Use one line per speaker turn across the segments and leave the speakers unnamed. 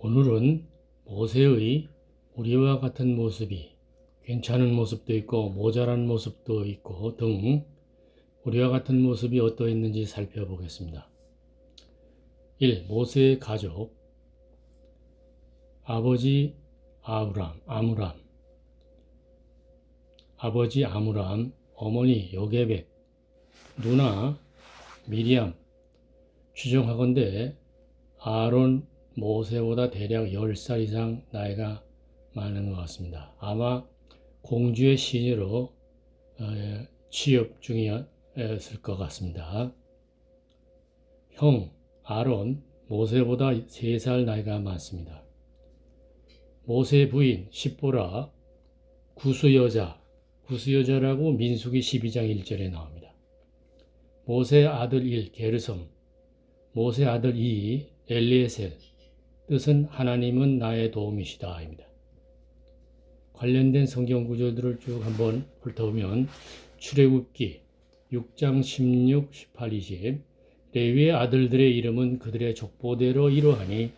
오늘은 모세의 우리와 같은 모습이 괜찮은 모습도 있고 모자란 모습도 있고 등 우리와 같은 모습이 어떠했는지 살펴보겠습니다. 1. 모세의 가족. 아버지 아므람, 아버지 아므람, 어머니 요게벳, 누나 미리암. 추정하건대 아론 모세보다 대략 10살 이상 나이가 많은 것 같습니다. 아마 공주의 시녀로 취업 중이었을 것 같습니다. 형 아론 모세보다 3살 나이가 많습니다. 모세 부인 십보라 구수여자라고 민수기 12장 1절에 나옵니다. 모세 아들 1 게르솜, 모세 아들 2 엘리에셀. 뜻은 하나님은 나의 도움이시다 입니다. 관련된 성경 구조들을 쭉 한번 훑어보면 출애굽기 6장 16, 18, 20 레위의 아들들의 이름은 그들의 족보대로 이러하니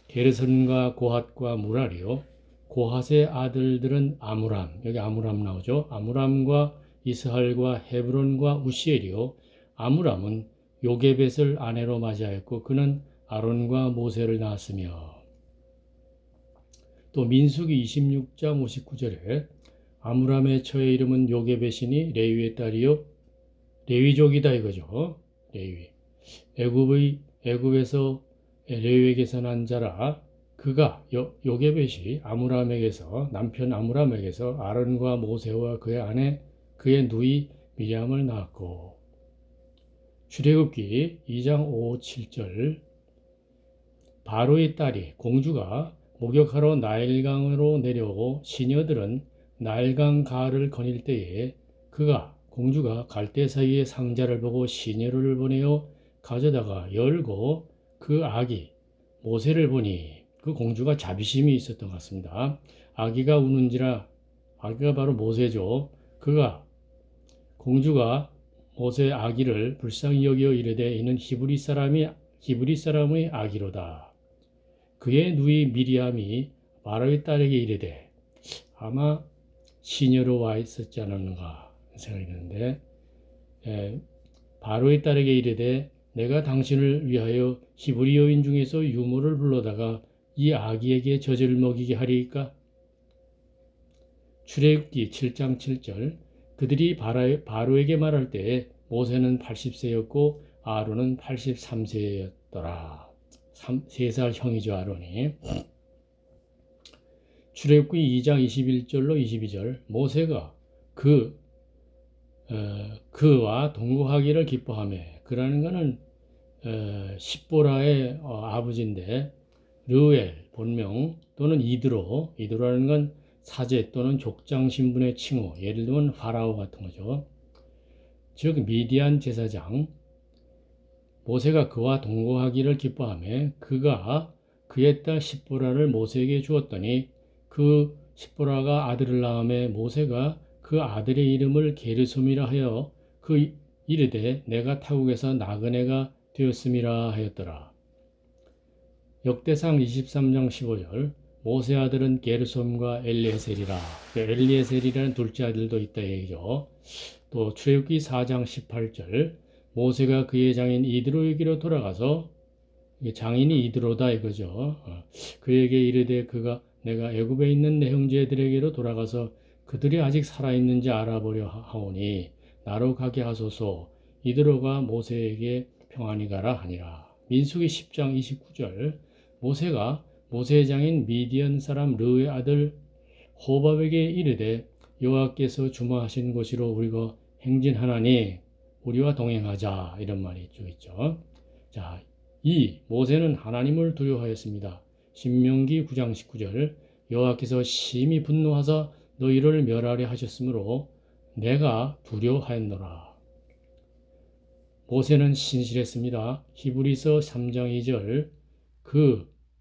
게르손과 고핫과 무라리요. 고핫의 아들들은 아므람, 여기 아므람 나오죠. 아므람과 이스할과 헤브론과 우시엘이요. 아므람은 요게벳을 아내로 맞이하였고 그는 아론과 모세를 낳았으며, 또 민수기 26장 59절에 아므람의 처의 이름은 요게벳이니 레위의 딸이요 레위족이다 이거죠. 레위. 애굽에서 레위에게서 난 자라. 그가 요게벳이 아므람에게서 남편 아므람에게서 아론과 모세와 그의 아내 그의 누이 미리암을 낳았고. 출애굽기 2장 5, 7절 바로의 딸이 공주가 목욕하러 나일강으로 내려오고 시녀들은 나일강 가를 거닐 때에 공주가 갈대 사이에 상자를 보고 시녀를 보내어 가져다가 열고 그 아기 모세를 보니 그 공주가 자비심이 있었던 것 같습니다. 아기가 우는지라. 아기가 바로 모세죠. 공주가 모세 아기를 불쌍히 여겨 이르되 이는 히브리 사람의 아기로다. 그의 누이 미리암이 바로의 딸에게 이르되, 아마 시녀로 와 있었지 않았는가 생각이 드는데, 바로의 딸에게 이르되 내가 당신을 위하여 히브리 여인 중에서 유모를 불러다가 이 아기에게 젖을 먹이게 하리이까? 출애굽기 7장 7절 그들이 바로에게 말할 때 모세는 80세였고 아론은 83세였더라. 3살 형이죠, 아론이. 출애굽기 2장 21절로 22절 모세가 그와 동거하기를 기뻐하며, 그라는 것은 십보라의 아버지인데 르우엘 본명 또는 이드로라는 건 사제 또는 족장 신분의 칭호, 예를 들면 파라오 같은 거죠. 즉 미디안 제사장. 모세가 그와 동거하기를 기뻐하며 그가 그의 딸 십보라를 모세에게 주었더니 그 십보라가 아들을 낳음에 모세가 그 아들의 이름을 게르솜이라 하여 그 이르되 내가 타국에서 나그네가 되었음이라 하였더라. 역대상 23장 15절 모세 아들은 게르솜과 엘리에셀이라. 엘리에셀이라는 둘째 아들도 있다 얘기죠. 또 출애굽기 4장 18절 모세가 그의 장인 이드로에게로 돌아가서, 장인이 이드로다 이거죠. 그에게 이르되 내가 애굽에 있는 내 형제들에게로 돌아가서 그들이 아직 살아있는지 알아보려 하오니 나로 가게 하소서. 이드로가 모세에게 평안히 가라 하니라. 민수기 10장 29절 모세가 모세의 장인 미디안 사람 르의 아들 호밥에게 이르되 여호와께서 주마하신 곳으로 우리가 행진하나니 우리와 동행하자, 이런 말이 쭉 있죠. 자, 모세는 하나님을 두려워하였습니다. 신명기 9장 19절 여호와께서 심히 분노하사 너희를 멸하려 하셨으므로 내가 두려워하였노라. 모세는 신실했습니다. 히브리서 3장 2절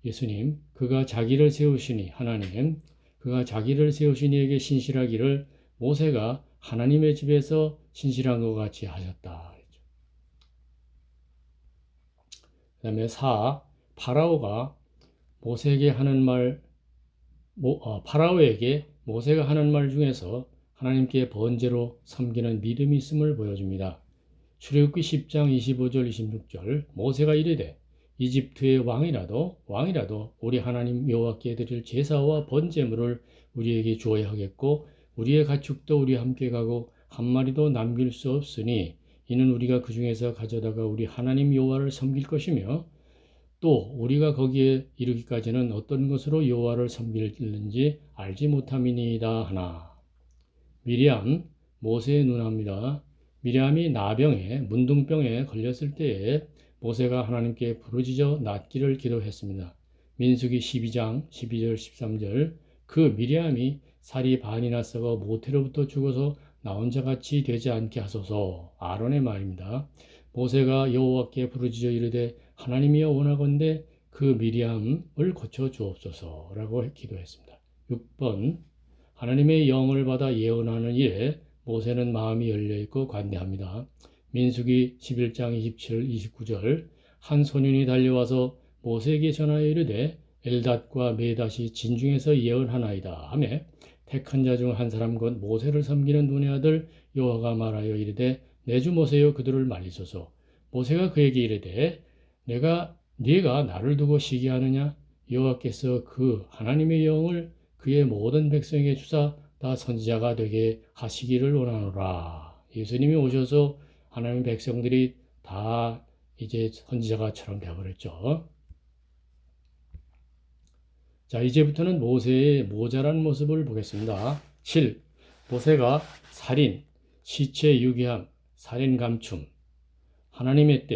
예수님 그가 자기를 세우시니 이에게 신실하기를 모세가 하나님의 집에서 신실한 것 같이 하셨다. 그 다음에 파라오가 모세에게 하는 말, 파라오에게 모세가 하는 말 중에서 하나님께 번제로 섬기는 믿음이 있음을 보여줍니다. 출애굽기 10장 25절 26절 모세가 이르되 이집트의 왕이라도 우리 하나님 여호와께 드릴 제사와 번제물을 우리에게 주어야 하겠고 우리의 가축도 우리와 함께 가고 한 마리도 남길 수 없으니 이는 우리가 그 중에서 가져다가 우리 하나님 여호와를 섬길 것이며 또 우리가 거기에 이르기까지는 어떤 것으로 여호와를 섬길는지 알지 못함이니이다 하나. 미리암, 모세의 누나입니다. 미리암이 나병에 문둥병에 걸렸을 때에 모세가 하나님께 부르짖어 낫기를 기도했습니다. 민수기 12장 12절 13절 그 미리암이 살이 반이나 썩어 모태로부터 죽어서 나 혼자 같이 되지 않게 하소서. 아론의 말입니다. 모세가 여호와께 부르짖어 이르되 하나님이여 원하건대 그 미리암을 고쳐 주옵소서라고 기도했습니다. 6번 하나님의 영을 받아 예언하는 일에 모세는 마음이 열려있고 관대합니다. 민수기 11장 27, 29절 한 소년이 달려와서 모세에게 전하여 이르되 엘닷과 메닷이 진중에서 예언하나이다 하며 택한 자 중 한 사람 곧 모세를 섬기는 눈의 아들 여호와가 말하여 이르되 내 주 모세여 그들을 말리소서. 모세가 그에게 이르되 네가 나를 두고 시기하느냐? 여호와께서 그 하나님의 영을 그의 모든 백성에게 주사 다 선지자가 되게 하시기를 원하노라. 예수님이 오셔서 하나님의 백성들이 다 이제 선지자가처럼 되어버렸죠. 자, 이제부터는 모세의 모자란 모습을 보겠습니다. 7. 모세가 살인, 시체 유기함, 살인 감춤, 하나님의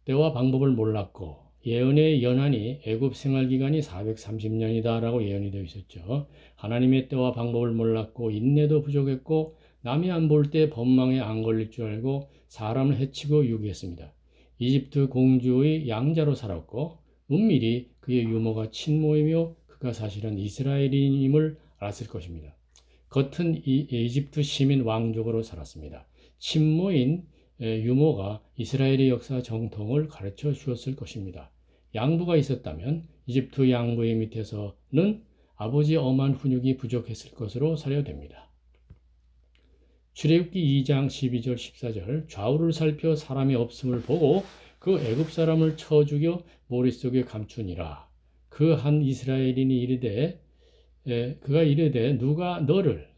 때와 방법을 몰랐고 예언의 연한이 애굽 생활 기간이 430년이다라고 예언이 되어 있었죠. 하나님의 때와 방법을 몰랐고 인내도 부족했고 남이 안 볼 때 법망에 안 걸릴 줄 알고 사람을 해치고 유기했습니다. 이집트 공주의 양자로 살았고 은밀히 그의 유모가 친모이며 그가 사실은 이스라엘인임을 알았을 것입니다. 겉은 이집트 시민 왕족으로 살았습니다. 친모인 유모가 이스라엘의 역사 정통을 가르쳐 주었을 것입니다. 양부가 있었다면 이집트 양부의 밑에서는 아버지의 엄한 훈육이 부족했을 것으로 사료됩니다. 출애굽기 2장 12절 14절 좌우를 살펴 사람이 없음을 보고 그 애굽 사람을 쳐 죽여 머릿속에 감추니라. 그 한 이스라엘인이 그가 이르되 누가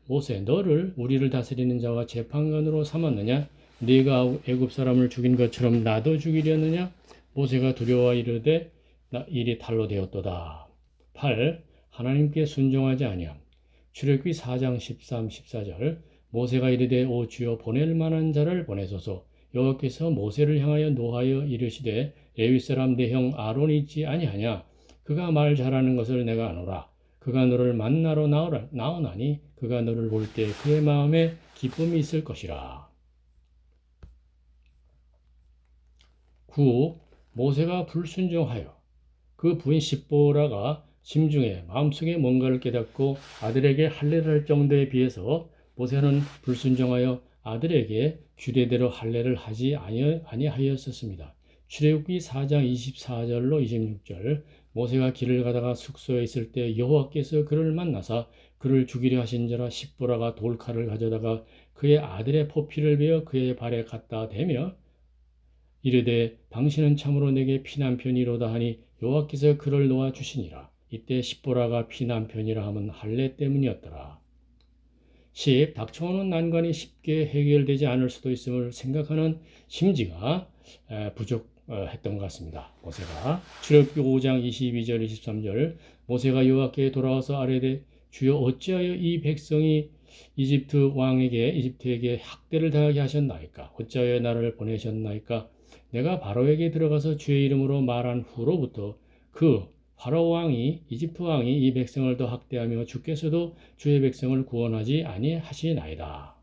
모세 너를 우리를 다스리는 자와 재판관으로 삼았느냐? 네가 애굽 사람을 죽인 것처럼 나도 죽이려느냐? 모세가 두려워 이르되 일이 탈로 되었도다. 8. 하나님께 순종하지 아니함. 출애굽기 4장 13, 14절 모세가 이르되 오 주여 보낼 만한 자를 보내소서. 여호와께서 모세를 향하여 노하여 이르시되 레위 사람 내 형 아론이 있지 아니하냐? 그가 말 잘하는 것을 내가 아노라. 그가 너를 만나러 나오나니 그가 너를 볼 때 그의 마음에 기쁨이 있을 것이라. 9. 모세가 불순종하여 그 부인 십보라가 심중에 마음속에 뭔가를 깨닫고 아들에게 할례를 할 정도에 비해서 모세는 불순종하여 아들에게 규례대로 할례를 하지 아니하였었습니다. 출애굽기 4장 24절로 26절 모세가 길을 가다가 숙소에 있을 때 여호와께서 그를 만나사 그를 죽이려 하신 자라 십보라가 돌칼을 가져다가 그의 아들의 포피를 베어 그의 발에 갖다 대며 이르되 당신은 참으로 내게 피난편이로다 하니 여호와께서 그를 놓아 주시니라. 이때 십보라가 피난편이라 함은 할례 때문이었더라. 10. 닥쳐오는 난관이 쉽게 해결되지 않을 수도 있음을 생각하는 심지가 부족했던 것 같습니다. 모세가 출애굽기 5장 22절 23절 모세가 여호와께 돌아와서 아뢰되 주여 어찌하여 이 백성이 이집트에게 학대를 당하게 하셨나이까? 어찌하여 나를 보내셨나이까? 내가 바로에게 들어가서 주의 이름으로 말한 후로부터 그 바로 이집트 왕이 이 백성을 더 학대하며 주께서도 주의 백성을 구원하지 아니하시나이다.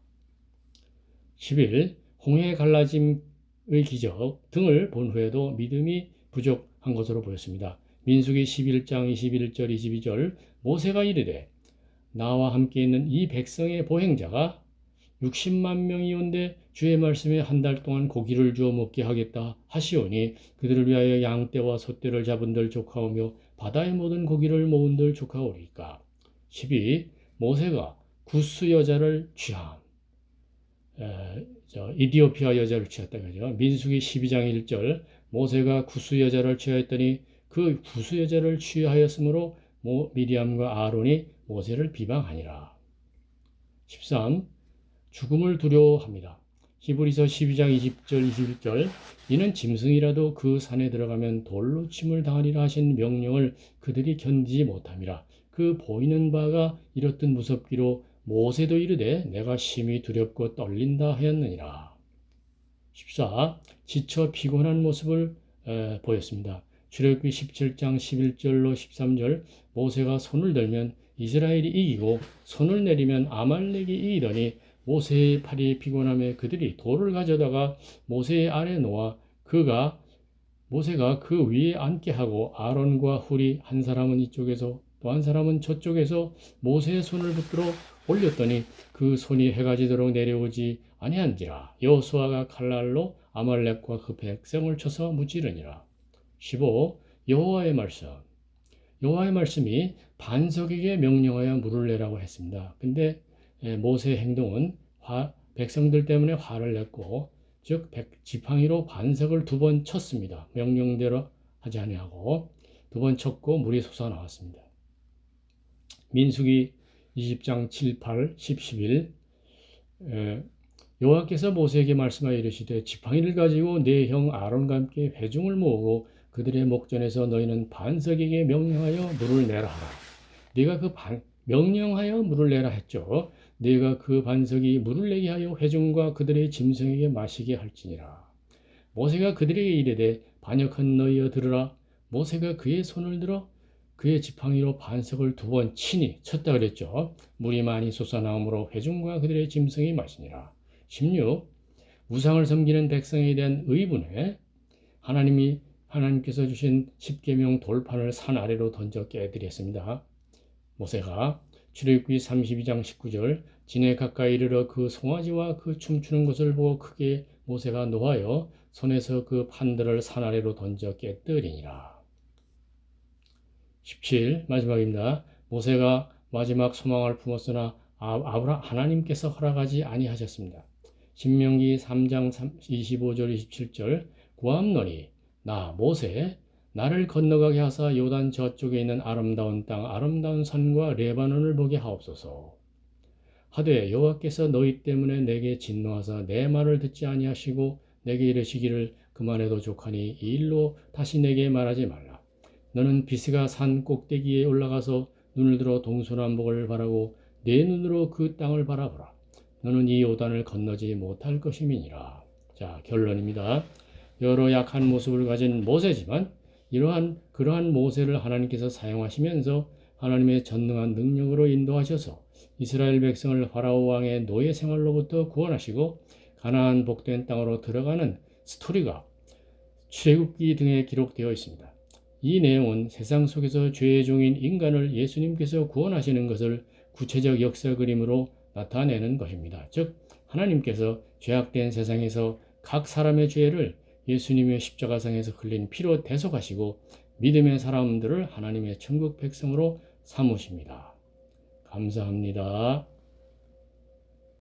11. 홍해 갈라짐의 기적 등을 본 후에도 믿음이 부족한 것으로 보였습니다. 민수기 11장 21절 22절 모세가 이르되 나와 함께 있는 이 백성의 보행자가 60만 명이 온데 주의 말씀에 한 달 동안 고기를 주어 먹게 하겠다 하시오니 그들을 위하여 양떼와 소떼를 잡은들 조카오며 바다의 모든 고기를 모은들 조카오리까. 12. 모세가 구스 여자를 취함. 이디오피아 여자를 취했다 그죠. 민수기 12장 1절 모세가 구스 여자를 취하였더니 그 구스 여자를 취하였으므로 미리암과 아론이 모세를 비방하니라. 13. 죽음을 두려워합니다. 히브리서 12장 20절 21절 이는 짐승이라도 그 산에 들어가면 돌로 침을 당하리라 하신 명령을 그들이 견디지 못함이라. 그 보이는 바가 이렇듯 무섭기로 모세도 이르되 내가 심히 두렵고 떨린다 하였느니라. 14. 지쳐 피곤한 모습을 보였습니다. 출애굽기 17장 11절로 13절 모세가 손을 들면 이스라엘이 이기고 손을 내리면 아말렉이 이기더니 모세의 팔이 피곤함에 그들이 돌을 가져다가 모세의 아래 놓아 모세가 그 위에 앉게 하고 아론과 훌이 한 사람은 이쪽에서 또 한 사람은 저쪽에서 모세의 손을 붙들어 올렸더니 그 손이 해가 지도록 내려오지 아니한지라. 여호수아가 칼날로 아말렉과 그 백성을 쳐서 무찌르니라. 15. 여호와의 말씀. 여호와의 말씀이 반석에게 명령하여 물을 내라고 했습니다. 근데 모세의 행동은 백성들 때문에 화를 냈고 즉 지팡이로 반석을 2번 쳤습니다. 명령대로 하지 아니하고 2번 쳤고 물이 솟아나왔습니다. 민수기 20장 7, 8, 10, 11 여호와께서 모세에게 말씀하여 이르시되 지팡이를 가지고 내 형 아론과 함께 회중을 모으고 그들의 목전에서 너희는 반석에게 명령하여 물을 내라 하라. 네가 명령하여 물을 내라 했죠. 네가 그 반석이 물을 내게 하여 회중과 그들의 짐승에게 마시게 할지니라. 모세가 그들에게 이르되 반역한 너희여 들으라. 모세가 그의 손을 들어 그의 지팡이로 반석을 2번 쳤다 그랬죠. 물이 많이 솟아나오므로 회중과 그들의 짐승이 마시니라. 16. 우상을 섬기는 백성에 대한 의분에 하나님께서 주신 십계명 돌판을 산 아래로 던져 깨뜨렸습니다. 모세가 출애굽기 32장 19절 진에 가까이 이르러 그 송아지와 그 춤추는 것을 보고 크게 모세가 노하여 손에서 그 판들을 산 아래로 던져 깨뜨리니라. 17 마지막입니다. 모세가 마지막 소망을 품었으나 하나님께서 허락하지 아니하셨습니다. 신명기 3장 25절 27절 구함노니 나 모세 나를 건너가게 하사 요단 저쪽에 있는 아름다운 땅 아름다운 산과 레바논을 보게 하옵소서. 하되 여호와께서 너희 때문에 내게 진노하사 내 말을 듣지 아니하시고 내게 이르시기를 그만해도 족하니 이 일로 다시 내게 말하지 말라. 너는 비스가 산 꼭대기에 올라가서 눈을 들어 동서남북을 바라고 내 눈으로 그 땅을 바라보라. 너는 이 요단을 건너지 못할 것임이니라. 자, 결론입니다. 여러 약한 모습을 가진 모세지만 그러한 모세를 하나님께서 사용하시면서 하나님의 전능한 능력으로 인도하셔서 이스라엘 백성을 파라오 왕의 노예 생활로부터 구원하시고 가나안 복된 땅으로 들어가는 스토리가 출애굽기 등에 기록되어 있습니다. 이 내용은 세상 속에서 죄의 종인 인간을 예수님께서 구원하시는 것을 구체적 역사 그림으로 나타내는 것입니다. 즉 하나님께서 죄악된 세상에서 각 사람의 죄를 예수님의 십자가상에서 흘린 피로 대속하시고 믿음의 사람들을 하나님의 천국 백성으로 삼으십니다. 감사합니다.